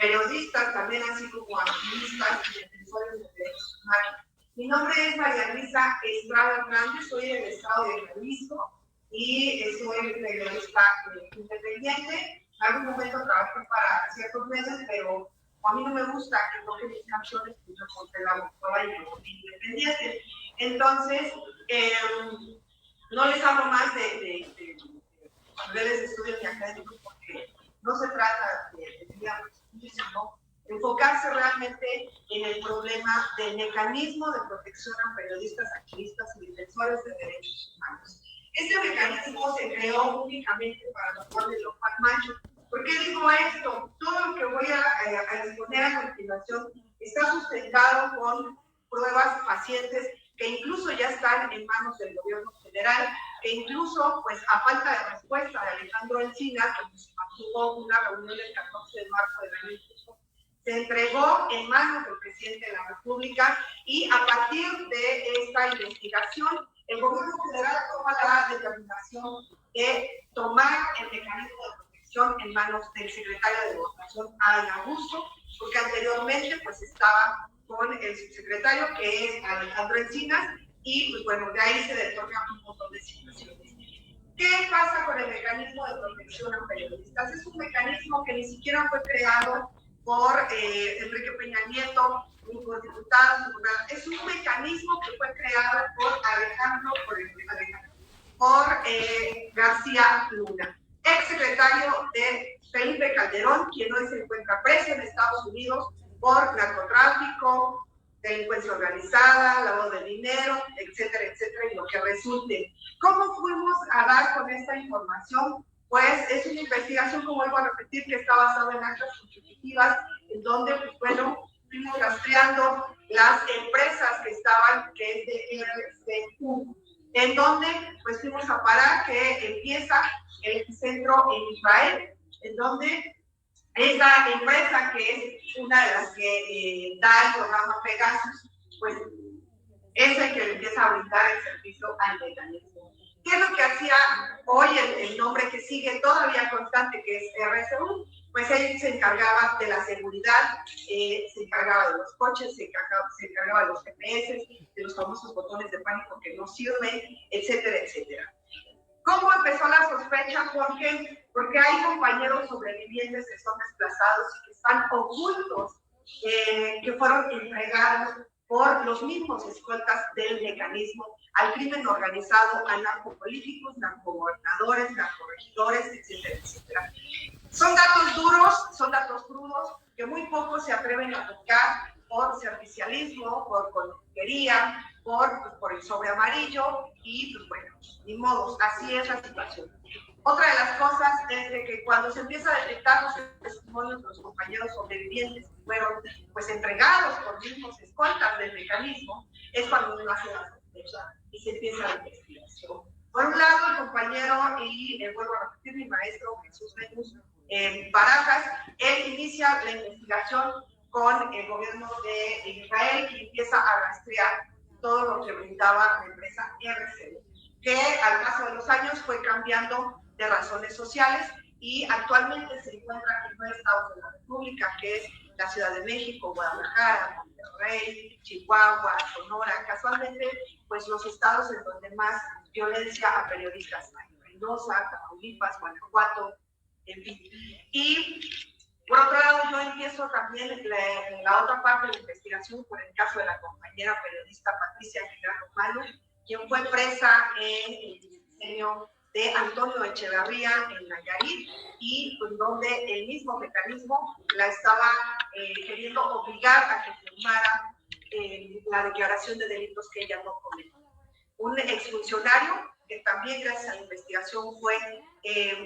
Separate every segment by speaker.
Speaker 1: periodistas, también así como activistas y defensores de derechos humanos. Mi nombre es María Luisa Estrada Hernández, soy del estado de Jalisco y soy periodista independiente. En algún momento trabajé para ciertos medios, pero a mí no me gusta que toquen mis canciones, pues yo conté la doctora y me volví independiente. Entonces, no les hablo más de niveles de estudios y académicos porque no se trata de sino enfocarse realmente en el problema del mecanismo de protección a periodistas, activistas y defensores de derechos humanos. Este mecanismo se creó únicamente para los cuales lo macho. ¿Por qué digo esto? Todo lo que voy a exponer a continuación está sustentado con pruebas pacientes que incluso ya están en manos del gobierno federal, que incluso, pues, a falta de respuesta de Alejandro Encinas, que se mantuvo una reunión el 14 de marzo del año pasado, se entregó en manos del presidente de la República y a partir de esta investigación, el gobierno federal toma la determinación de tomar el mecanismo de protección en manos del secretario de Gobernación, Adán Augusto, porque anteriormente, pues, estaba con el subsecretario, que es Alejandro Encinas, y pues bueno, de ahí se detornan un montón de situaciones. ¿Qué pasa con el mecanismo de protección a periodistas? Es un mecanismo que ni siquiera fue creado por Enrique Peña Nieto, ni por diputados, ni por nada. Es un mecanismo que fue creado por García Luna, ex secretario de Felipe Calderón, quien hoy se encuentra preso en Estados Unidos por narcotráfico, delincuencia organizada, lavado de dinero, etcétera, etcétera, y lo que resulte. ¿Cómo fuimos a dar con esta información? Pues es una investigación, como vuelvo a repetir, que está basada en actas constitutivas, en donde, pues bueno, fuimos rastreando las empresas que estaban, que es de RCU, en donde, pues fuimos a parar que empieza el centro en Israel, en donde esa empresa, que es una de las que da el programa Pegasus, pues es el que le empieza a brindar el servicio al mecanismo. ¿Qué es lo que hacía hoy el nombre que sigue todavía constante, que es RSU? Pues él se encargaba de la seguridad, se encargaba de los coches, se encargaba de los GPS, de los famosos botones de pánico que no sirven, etcétera, etcétera. ¿Cómo empezó la sospecha? ¿Por qué? Porque hay compañeros sobrevivientes que son desplazados y que están ocultos, que fueron entregados por los mismos escoltas del mecanismo al crimen organizado, a narcopolíticos, narcogobernadores, narcorregidores, etcétera, etcétera. Son datos duros, son datos crudos, que muy pocos se atreven a tocar por servicialismo, por politiquería, por el sobre amarillo, y pues bueno, ni modos, así es la situación. Otra de las cosas es de que cuando se empieza a detectar los testimonios de los compañeros sobrevivientes que fueron pues entregados por mismos escoltas del mecanismo, es cuando uno hace la sospecha y se empieza la investigación. Por un lado, el compañero, y vuelvo a repetir, mi maestro Jesús Venus Barajas, él inicia la investigación con el gobierno de Israel y empieza a rastrear todo lo que brindaba la empresa RCU, que al paso de los años fue cambiando de razones sociales y actualmente se encuentra en 9 estados de la República, que es la Ciudad de México, Guadalajara, Monterrey, Chihuahua, Sonora, casualmente, pues los estados en donde más violencia a periodistas hay: Mendoza, Tamaulipas, Guanajuato, en fin. Y por otro lado, yo empiezo también la otra parte de la investigación por el caso de la compañera periodista Patricia Aguilar Romano, quien fue presa en el diseño de Antonio Echeverría en Nayarit, y pues, donde el mismo mecanismo la estaba queriendo obligar a que firmara la declaración de delitos que ella no cometió. Un exfuncionario que también gracias a la investigación fue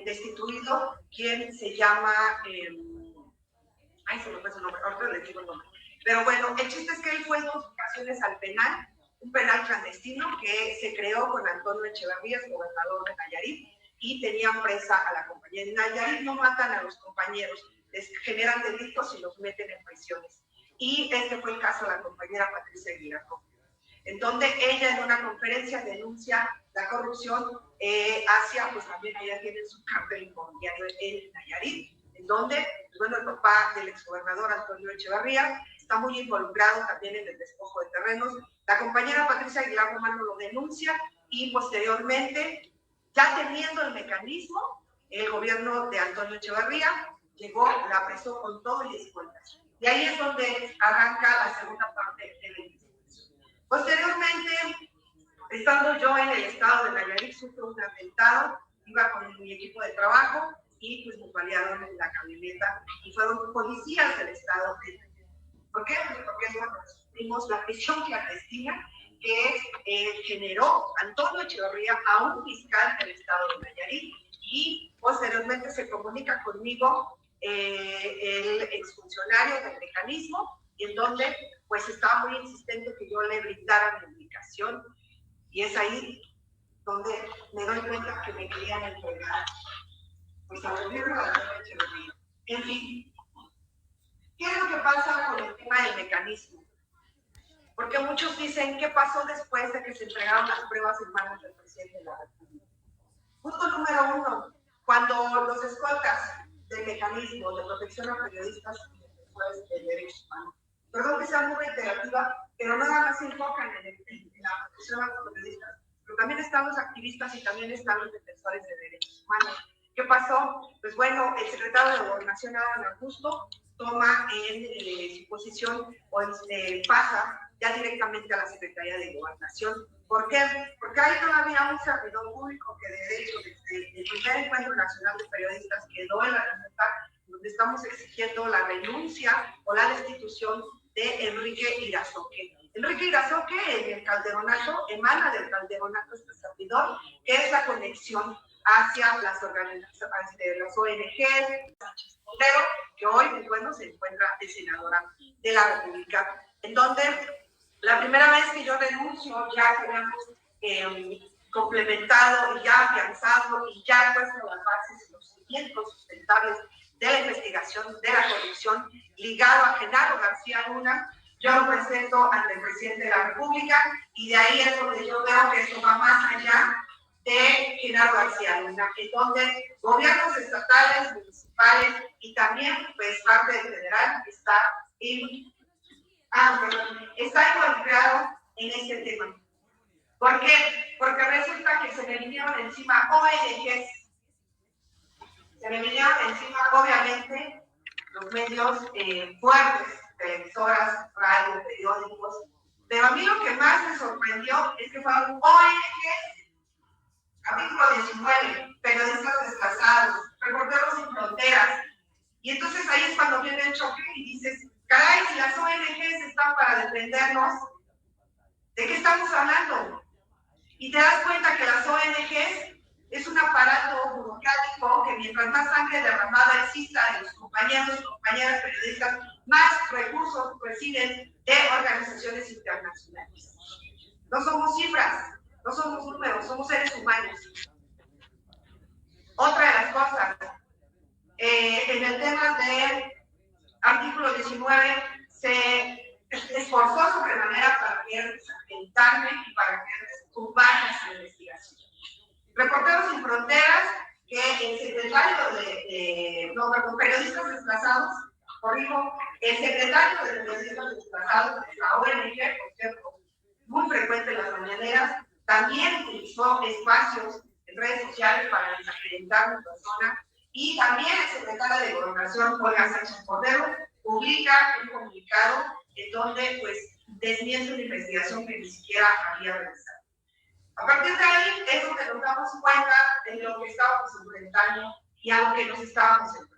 Speaker 1: destituido, quien se llama... se me fue su nombre, ahorita les digo el nombre. Pero bueno, el chiste es que él fue en 2 ocasiones al penal, un penal clandestino que se creó con Antonio Echeverría, gobernador de Nayarit, y tenían presa a la compañía. En Nayarit no matan a los compañeros, les generan delitos y los meten en prisiones. Y este fue el caso de la compañera Patricia Aguilar, en donde ella en una conferencia denuncia la corrupción hacia, pues también ella tiene su cártel inmobiliario en Nayarit, en donde bueno, el papá del exgobernador Antonio Echeverría está muy involucrado también en el despojo de terrenos. La compañera Patricia Aguilar Romano lo denuncia y posteriormente, ya teniendo el mecanismo, el gobierno de Antonio Echeverría llegó, la apresó con todo y escoltas. Y ahí es donde arranca la segunda parte de la investigación. Posteriormente, estando yo en el estado de Nayarit, sufro un atentado, iba con mi equipo de trabajo y pues nos balearon en la camioneta y fueron policías del estado de Nayarit. ¿Por qué? Pues porque sufrimos la prisión clandestina que generó Antonio Echeverría a un fiscal del estado de Nayarit y posteriormente se comunica conmigo el exfuncionario del mecanismo y en donde pues estaba muy insistente que yo le brindara mi ubicación y es ahí donde me doy cuenta que me querían entregar pues al gobierno de Antonio Echeverría. En fin, ¿qué es lo que pasa con el tema del mecanismo? Porque muchos dicen, ¿qué pasó después de que se entregaron las pruebas en manos del presidente de la República? Punto número 1, cuando los escoltas del mecanismo de protección a periodistas y defensores de derechos humanos, perdón que sea muy reiterativa, pero nada más se enfocan en la protección a los periodistas, pero también están los activistas y también están los defensores de derechos humanos. ¿Qué pasó? Pues bueno, el secretario de Gobernación, Adán Augusto, toma en su posición o pasa ya directamente a la Secretaría de Gobernación. ¿Por qué? Porque hay todavía un servidor público que de hecho desde el primer encuentro nacional de periodistas quedó en la libertad, donde estamos exigiendo la renuncia o la destitución de Enrique Irazoque. Enrique Irazoque, en el Calderonato, emana del Calderonato este servidor, que es la conexión hacia las organizaciones, las ONG, que hoy, bueno, se encuentra de senadora de la República, en donde la primera vez que yo renuncio ya tenemos complementado y ya afianzado y ya puesto las bases y los cimientos sustentables de la investigación de la corrupción ligado a Genaro García Luna. Yo lo presento ante el presidente de la República y de ahí es donde yo veo que esto va más allá de Genaro García Luna, en donde gobiernos estatales, municipales y también pues parte del federal está involucrado en este tema. ¿Por qué? Porque resulta que se me vinieron encima ONGs, se me vinieron encima obviamente los medios fuertes, televisoras, radio, periódicos, pero a mí lo que más me sorprendió es que fueron ONGs, capítulo 19, periodistas desplazados, reporteros sin fronteras, y entonces ahí es cuando viene el choque y dices, caray, si las ONGs están para defendernos, ¿de qué estamos hablando? Y te das cuenta que las ONGs es un aparato burocrático que mientras más sangre derramada exista de los compañeros y compañeras periodistas, más recursos reciben de organizaciones internacionales. No somos cifras, no somos números, somos seres humanos. Otra de las cosas, en el tema del artículo 19, se esforzó sobremanera para querer desacreditarme y para querer tumbar esa investigación. Reporteros sin Fronteras, que el secretario periodistas desplazados, el secretario de periodistas desplazados de la ONG, por cierto, muy frecuente en las mañaneras, también utilizó espacios en redes sociales para desacreditar mi persona, y también el secretario de Gobernación, Olga Sánchez Cordero, publica un comunicado en donde pues desmiente una investigación que ni siquiera había realizado. A partir de ahí es donde nos damos cuenta de lo que estábamos enfrentando y a lo que nos estábamos enfrentando.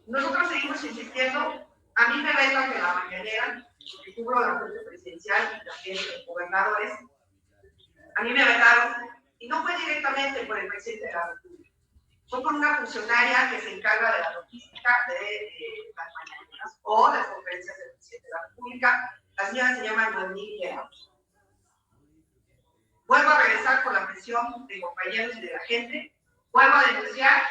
Speaker 1: Nosotros seguimos insistiendo, a mí me vetan de la mañanera, porque cubro la fuente presidencial y también los gobernadores, a mí me vetaron, y no fue directamente por el presidente de la República, fue por una funcionaria que se encarga de la logística de las mañaneras o las conferencias del presidente de la República. La señora se llama Noemí Guerra. Vuelvo a regresar por la presión de compañeros y de la gente, vuelvo a denunciar,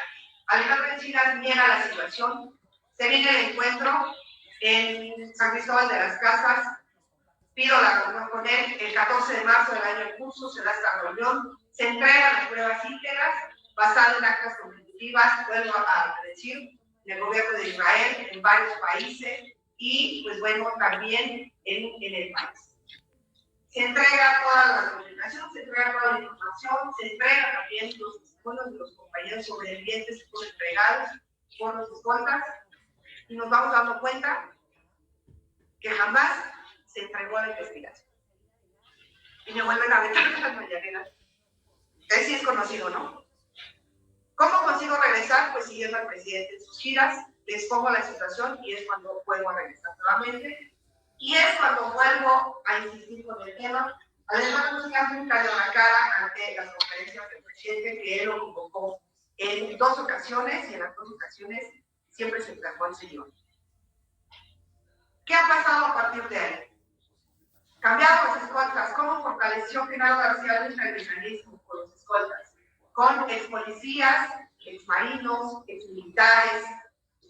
Speaker 1: Alejandro Encinas niega la situación, se viene el encuentro en San Cristóbal de las Casas, pido la reunión con él, el 14 de marzo del año en curso se da esta reunión, se entregan las pruebas íntegras basadas en actas constitucionales ejecutivas, vuelvo a decir, del gobierno de Israel en varios países y, pues bueno, también en el país. Se entrega toda la documentación, se entrega toda la información, se entrega también los testimonios de los compañeros sobrevivientes que fueron entregados por los escoltas y nos vamos dando cuenta que jamás se entregó a la investigación. Y me vuelven a aventar las mañaneras. Sí es conocido, ¿no? ¿Cómo consigo regresar? Pues siguiendo al presidente en sus giras, les pongo la situación y es cuando vuelvo a regresar nuevamente. Y es cuando vuelvo a insistir con el tema. Además, no se hace un callo a la cara ante las conferencias del presidente que él lo convocó en 2 ocasiones y en las 2 ocasiones siempre se encargó el señor. ¿Qué ha pasado a partir de ahí? Cambiaron los escoltas. ¿Cómo fortaleció Genaro García Luna el mecanismo con los escoltas? Con ex policías, ex marinos, ex militares,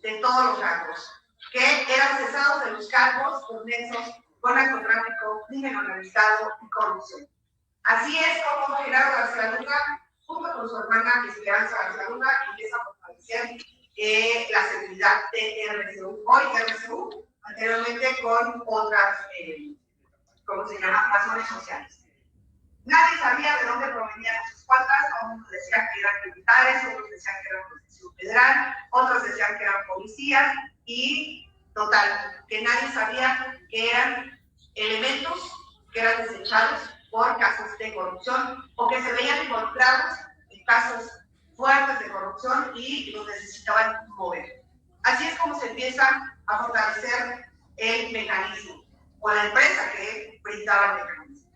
Speaker 1: de todos los rangos, que eran cesados de los cargos por nexos con narcotráfico, crimen organizado y corrupción. Así es como Genaro García Luna, junto con su hermana Esperanza García Luna, empieza a fortalecer la seguridad de RCU, hoy RCU, anteriormente con otras, ¿cómo se llama?, razones sociales. Nadie sabía de dónde provenían sus escoltas, unos decían que eran militares, otros decían que eran protección federal, otros decían que eran policías, y total, que nadie sabía que eran elementos que eran desechados por casos de corrupción o que se veían involucrados en casos fuertes de corrupción y los necesitaban mover. Así es como se empieza a fortalecer el mecanismo o la empresa que brindaba el mecanismo.